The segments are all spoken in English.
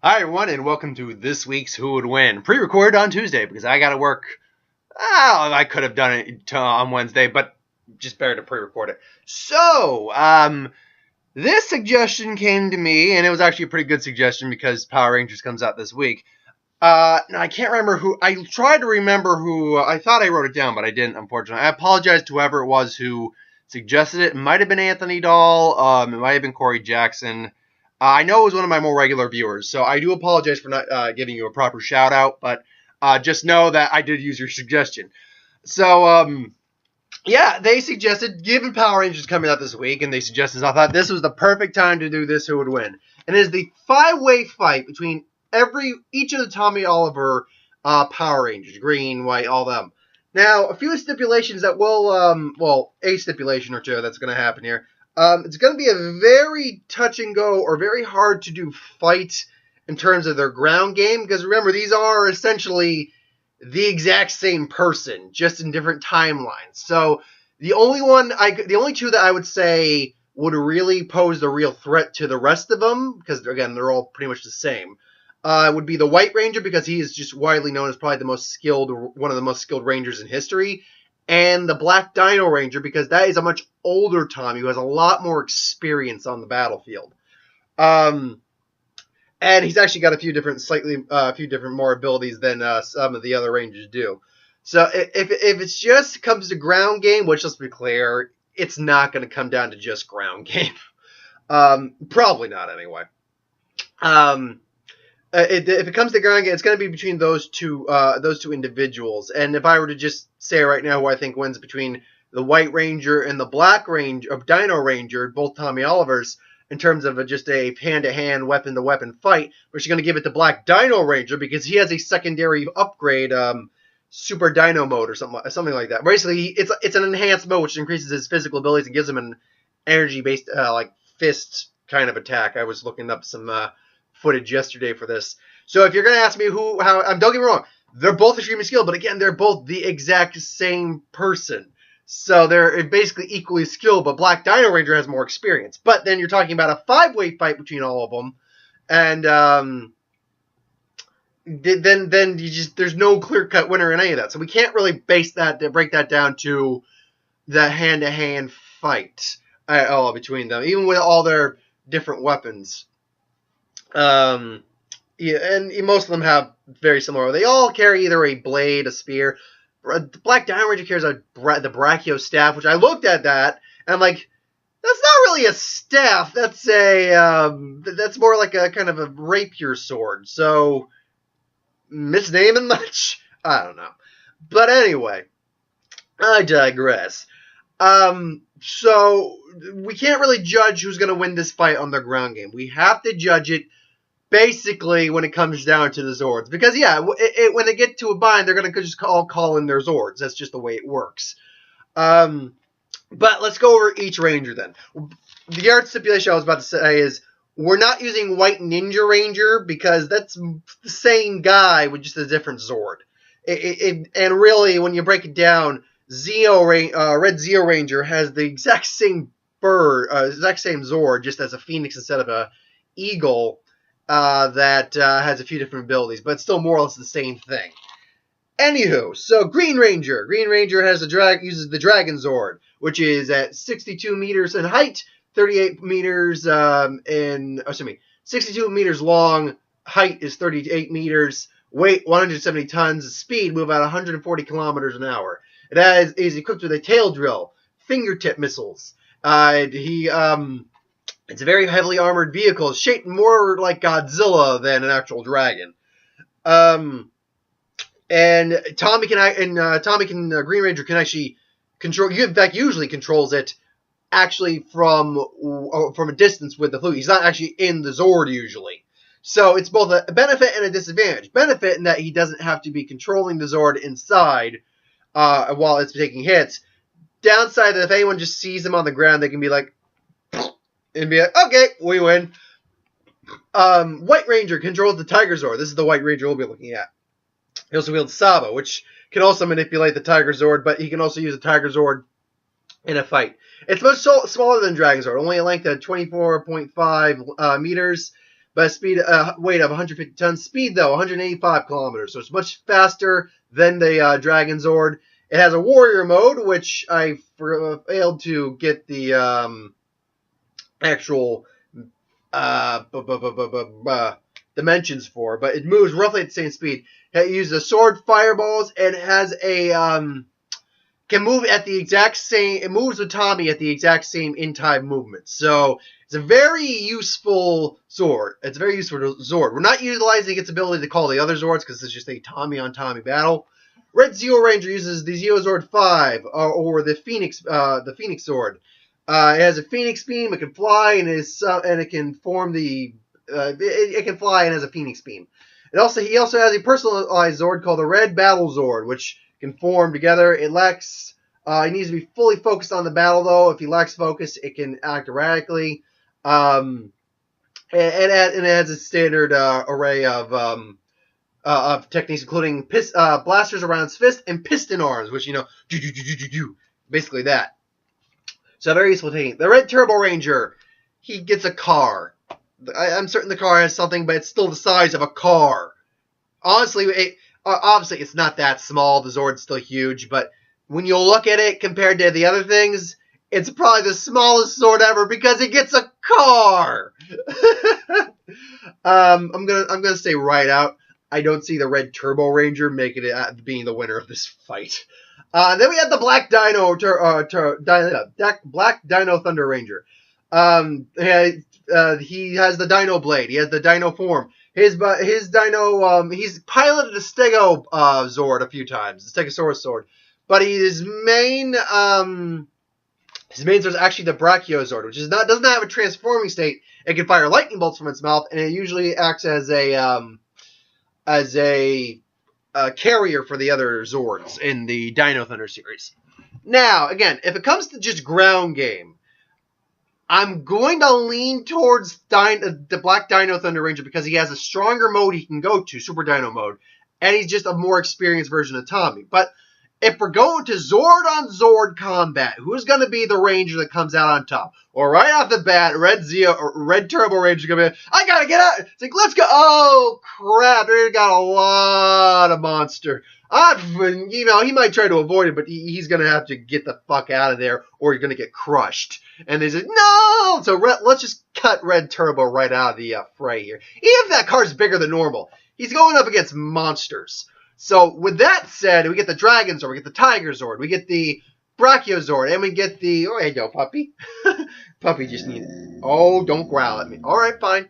Hi everyone, and welcome to this week's Who Would Win, pre-recorded on Tuesday because I got to work. I could have done it on Wednesday, but just better to pre-record it. So, this suggestion came to me, and it was actually a pretty good suggestion because Power Rangers comes out this week. Now I can't remember who. I tried to remember who. I thought I wrote it down, but I didn't. Unfortunately, I apologize to whoever it was who suggested it. It might have been Anthony Dahl. It might have been Corey Jackson. I know it was one of my more regular viewers, so I do apologize for not giving you a proper shout out, but just know that I did use your suggestion. So, yeah, they suggested, given Power Rangers coming out this week, and they suggested, I thought this was the perfect time to do this, who would win. And it is the 5-way fight between each of the Tommy Oliver Power Rangers, green, white, all them. Now, a few stipulations that will, a stipulation or two that's going to happen here. It's going to be a very touch and go or very hard to do fight in terms of their ground game, because remember, these are essentially the exact same person, just in different timelines. So the only two that I would say would really pose a real threat to the rest of them, because again, they're all pretty much the same, would be the White Ranger, because he is just widely known as probably one of the most skilled Rangers in history. And the Black Dino Ranger, because that is a much older Tommy who has a lot more experience on the battlefield. And he's actually got a few different more abilities than some of the other Rangers do. So if it just comes to ground game, which let's be clear, it's not going to come down to just ground game. Probably not anyway. If it comes to ground game, it's going to be between those two individuals. And if I were to just say right now who I think wins between the White Ranger and the Black Ranger, Dino Ranger, both Tommy Olivers, in terms of just a hand-to-hand, weapon-to-weapon fight, we're just going to give it to Black Dino Ranger because he has a secondary upgrade, Super Dino mode or something like that. Basically, it's an enhanced mode which increases his physical abilities and gives him an energy-based, like fist kind of attack. I was looking up some footage yesterday for this. So if you're going to ask me don't get me wrong, they're both extremely skilled, but again, they're both the exact same person. So they're basically equally skilled, but Black Dino Ranger has more experience. But then you're talking about a 5-way fight between all of them, and then there's no clear-cut winner in any of that. So we can't really break that down to the hand-to-hand fight between them, even with all their different weapons. Yeah, and most of them have very similar. They all carry either a blade, a spear. The Black Dino Ranger carries the Brachio staff, which I looked at that, and I'm like, that's not really a staff. That's that's more like a kind of a rapier sword. So, misnaming much? I don't know. But anyway, I digress. So we can't really judge who's going to win this fight on their ground game. We have to judge it basically when it comes down to the Zords. Because, yeah, when they get to a bind, they're going to just all call in their Zords. That's just the way it works. But let's go over each Ranger then. The art stipulation I was about to say is we're not using White Ninja Ranger because that's the same guy with just a different Zord. And really, when you break it down, Red Zeo Ranger has the exact same exact same Zord, just as a phoenix instead of a eagle. That has a few different abilities, but it's still more or less the same thing. Anywho, so Green Ranger. Green Ranger uses the Dragon Zord, which is at 62 meters in height, 38 meters 62 meters long, height is 38 meters, weight 170 tons, speed move about 140 kilometers an hour. It is equipped with a tail drill, fingertip missiles. It's a very heavily armored vehicle. It's shaped more like Godzilla than an actual dragon. And Green Ranger can actually control. In fact, usually controls it actually from a distance with the flute. He's not actually in the Zord usually. So it's both a benefit and a disadvantage. Benefit in that he doesn't have to be controlling the Zord inside while it's taking hits. Downside that if anyone just sees him on the ground, they can be like, and be like, okay, we win. White Ranger controls the Tiger Zord. This is the White Ranger we'll be looking at. He also wields Saba, which can also manipulate the Tiger Zord, but he can also use the Tiger Zord in a fight. It's much smaller than Dragon Zord, only a length of 24.5 meters, but weight of 150 tons. Speed though 185 kilometers, so it's much faster than the Dragon Zord. It has a warrior mode, which I failed to get the actual dimensions for, but it moves roughly at the same speed. It uses a sword, fireballs, and has a can move at the exact same. It moves with Tommy at the exact same in-time movement. So it's a very useful Zord. It's a very useful Zord. We're not utilizing its ability to call the other Zords because it's just a Tommy on Tommy battle. Red Zeo Ranger uses the Zeo Zord 5 or the Phoenix Zord. It has a Phoenix beam. It can fly and it can form the. It can fly and has a Phoenix beam. He also has a personalized Zord called the Red Battle Zord, which can form together. It lacks. It needs to be fully focused on the battle, though. If he lacks focus, it can act erratically. And it has a standard array of techniques, including blasters around its fist and piston arms, which basically that. So very useful thing. The Red Turbo Ranger, he gets a car. I'm certain the car has something, but it's still the size of a car. Honestly, obviously it's not that small. The Zord's still huge, but when you look at it compared to the other things, it's probably the smallest Zord ever because it gets a car. I'm gonna say right out, I don't see the Red Turbo Ranger making it being the winner of this fight. Then we have the Black Dino Thunder Ranger. He has the Dino Blade. He has the Dino form. His Dino. He's piloted a Stego Zord a few times, the Stegosaurus Zord, but his main Sword is actually the Brachiozord, which doesn't have a transforming state. It can fire lightning bolts from its mouth, and it usually acts as a carrier for the other Zords in the Dino Thunder series. Now, again, if it comes to just ground game, I'm going to lean towards the Black Dino Thunder Ranger because he has a stronger mode he can go to, Super Dino mode, and he's just a more experienced version of Tommy. But if we're going to Zord on Zord combat, who's going to be the Ranger that comes out on top? Well, right off the bat, Red Turbo Ranger is going to be, I got to get out. It's like, let's go. Oh, crap. They got a lot of monster. He might try to avoid it, but he's going to have to get the fuck out of there or he's going to get crushed. And they said, no! So let's just cut Red Turbo right out of the fray here. Even if that car's bigger than normal, he's going up against monsters. So with that said, we get the Dragon Zord, we get the Tiger Zord, we get the Brachiozord, and we get the... Oh, hey, yo, puppy. Puppy just needs... Oh, don't growl at me. All right, fine.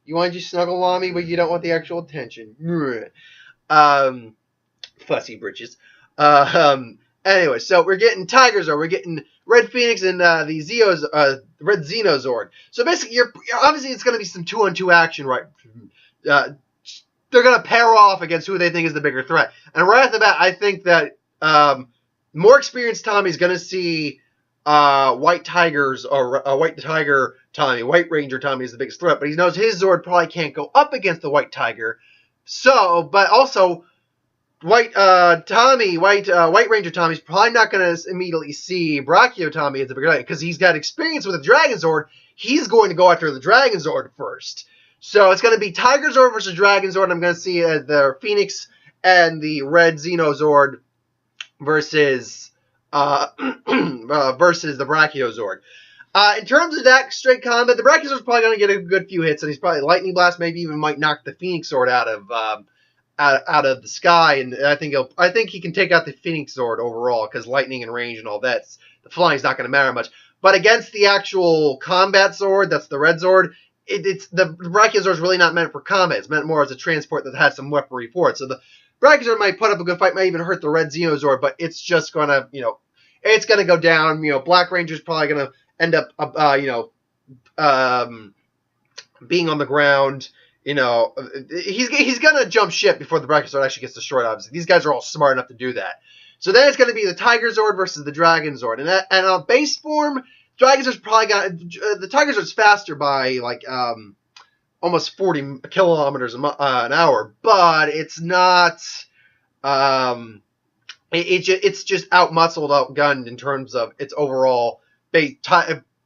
You want to just snuggle on me, but you don't want the actual attention. Fussy britches. Anyway, so we're getting Tiger Zord, we're getting Red Phoenix, and the Red Xenozord. So basically, obviously it's going to be some 2-on-2 action, right? They're going to pair off against who they think is the bigger threat. And right off the bat, I think that more experienced Tommy's going to see White Tiger Tommy, White Ranger Tommy is the biggest threat. But he knows his Zord probably can't go up against the White Tiger. So, but also, White Ranger Tommy's probably not going to immediately see Brachio Tommy as the bigger threat because he's got experience with the Dragon Zord. He's going to go after the Dragon Zord first. So it's going to be Tiger Zord versus Dragon Zord. I'm going to see the Phoenix and the Red Xenozord versus the Brachiozord. In terms of that straight combat, the Brachiozord's probably going to get a good few hits, and he's probably Lightning Blast, maybe even might knock the Phoenix Zord out of the sky. And I think he can take out the Phoenix Zord overall because lightning and range and all that. The flying's not going to matter much. But against the actual combat Zord, that's the Red Zord. The Brachiozord is really not meant for combat. It's meant more as a transport that has some weaponry for it. So the Brachiozord might put up a good fight, might even hurt the Red Xenozord, but it's just going to, it's going to go down. Black Ranger's probably going to end up, being on the ground. He's going to jump ship before the Brachiozord actually gets destroyed, obviously. These guys are all smart enough to do that. So then it's going to be the Tiger Zord versus the Dragon Zord. And on base form, Dragon Zord's probably got... The Tiger Zord's faster by, almost 40 kilometers an hour. But it's not... It's just out-muscled, outgunned in terms of its overall base.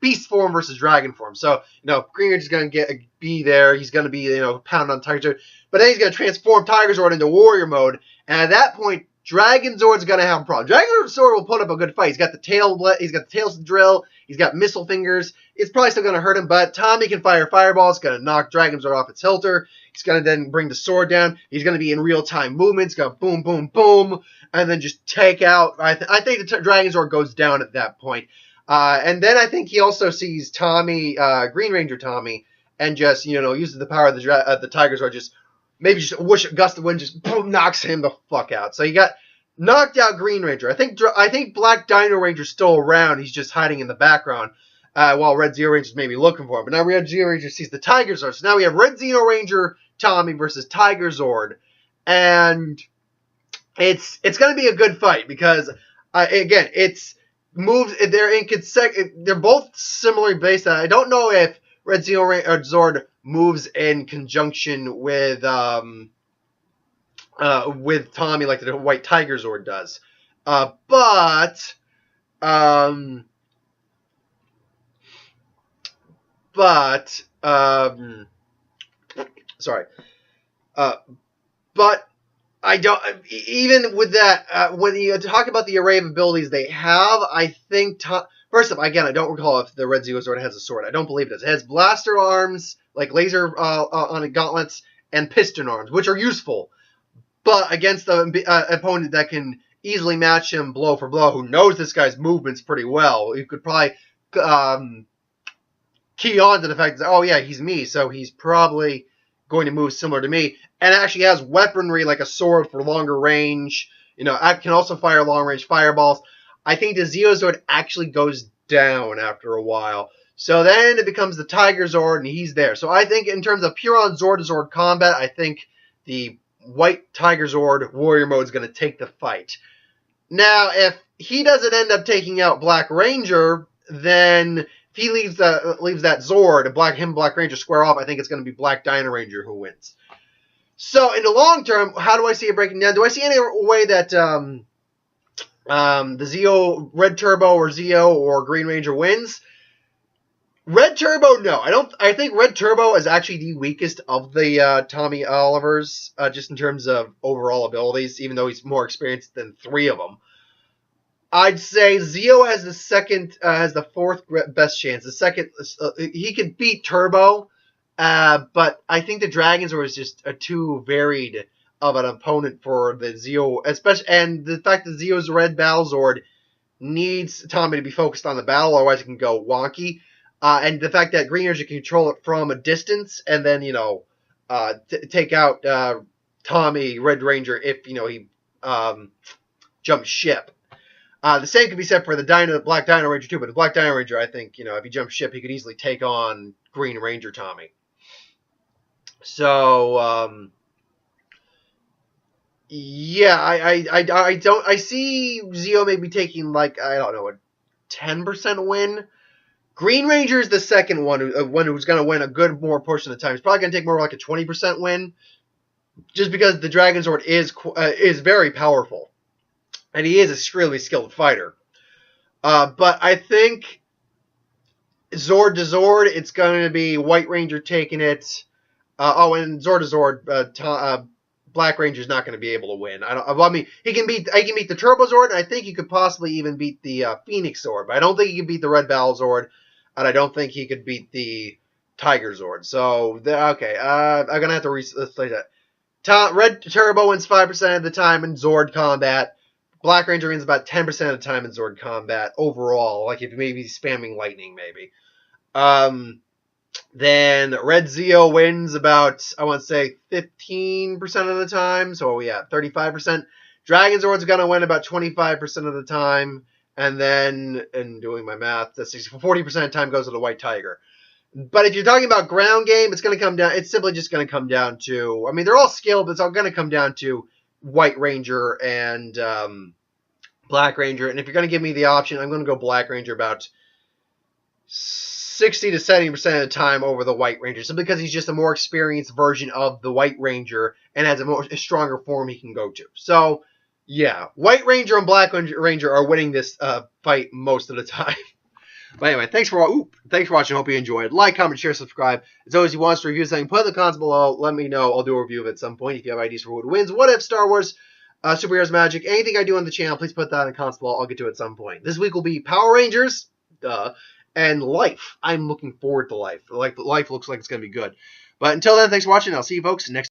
beast form versus dragon form. So, Green Ranger's going to be there. He's going to be, pound on Tiger Zord. But then he's going to transform Tiger Zord into warrior mode. And at that point, Dragon Zord's going to have a problem. Dragon Zord will put up a good fight. He's got the tails to drill. He's got missile fingers. It's probably still going to hurt him, but Tommy can fire fireballs. It's going to knock Dragon Zord off its hilter. He's going to then bring the sword down. He's going to be in real-time movement. It's going to boom, boom, boom, and then just take out. I think the Dragon Zord goes down at that point. And then I think he also sees Tommy, Green Ranger Tommy, and just, uses the power of the Tiger Zord, just maybe just a whoosh, gust of wind, just boom, knocks him the fuck out. So you got knocked out Green Ranger. I think Black Dino Ranger's still around. He's just hiding in the background while Red Zeo Ranger's maybe looking for him. But now Red Zeo Ranger sees the Tiger Zord. So now we have Red Zeo Ranger Tommy versus Tiger Zord. And it's going to be a good fight because, again, it's moves. They're both similarly based. I don't know if Red Zeo Zord moves in conjunction with Tommy like the White Tiger Zord does. Sorry. But I don't, even with that, when you talk about the array of abilities they have, I think, first off, again, I don't recall if the Red Zeo Zord has a sword. I don't believe it does. It has blaster arms, like laser on it, gauntlets, and piston arms, which are useful. But against the opponent that can easily match him blow for blow, who knows this guy's movements pretty well, you could probably key on to the fact that, oh yeah, he's me, so he's probably going to move similar to me, and actually has weaponry like a sword for longer range. I can also fire long range fireballs. I think the Zeo Zord actually goes down after a while. So then it becomes the Tiger Zord, and he's there. So I think in terms of pure on Zord-to-Zord combat, I think the White Tiger Zord warrior mode is going to take the fight. Now, if he doesn't end up taking out Black Ranger, then if he leaves that Zord and Black Ranger square off, I think it's going to be Black Dino Ranger who wins. So in the long term, how do I see it breaking down? Do I see any way that the Zeo, Red Turbo or Zeo or Green Ranger wins? Red Turbo, no. I think Red Turbo is actually the weakest of the Tommy Olivers, just in terms of overall abilities, even though he's more experienced than three of them. I'd say Zeo has the fourth best chance. The second, he could beat Turbo, but I think the Dragon Zord is just too varied of an opponent for the Zeo, especially, and the fact that Zeo's Red Battle Zord needs Tommy to be focused on the battle, otherwise it can go wonky. And the fact that Green Ranger can control it from a distance, and then take out Tommy Red Ranger if he jumps ship. The same could be said for the Black Dino Ranger too, but the Black Dino Ranger, I think, if he jumps ship, he could easily take on Green Ranger Tommy. So, yeah, I see Zeo maybe taking a 10% win. Green Ranger is the second one who's going to win a good more portion of the time. He's probably going to take more like a 20% win, just because the Dragon Zord is very powerful, and he is a really skilled fighter. But I think Zord to Zord, it's going to be White Ranger taking it. And Zord to Zord, Black Ranger's not going to be able to win. He can beat the Turbo Zord, and I think he could possibly even beat the Phoenix Zord, but I don't think he can beat the Red Battle Zord, and I don't think he could beat the Tiger Zord. So, okay, I'm going to have to restate that. Red Turbo wins 5% of the time in Zord combat. Black Ranger wins about 10% of the time in Zord combat overall, like if maybe spamming lightning, maybe. Then Red Zeo wins about, I want to say, 15% of the time. So, yeah, 35%. Dragon Zord's going to win about 25% of the time. And then, and doing my math, that's 40% of the time goes to the White Tiger. But if you're talking about ground game, it's simply just going to come down to, they're all skilled, but it's all going to come down to White Ranger and Black Ranger. And if you're going to give me the option, I'm going to go Black Ranger about 60 to 70% of the time over the White Ranger, simply because he's just a more experienced version of the White Ranger and has a stronger form he can go to. So, yeah, White Ranger and Black Ranger are winning this fight most of the time. But anyway, thanks for watching. Hope you enjoyed. Like, comment, share, subscribe. As always, if you want us to review something, put in the comments below. Let me know. I'll do a review of it at some point. If you have ideas for what wins, what if Star Wars, superheroes, magic, anything I do on the channel, please put that in the comments below. I'll get to it at some point. This week will be Power Rangers, and Life. I'm looking forward to Life. Life looks like it's going to be good. But until then, thanks for watching. I'll see you folks next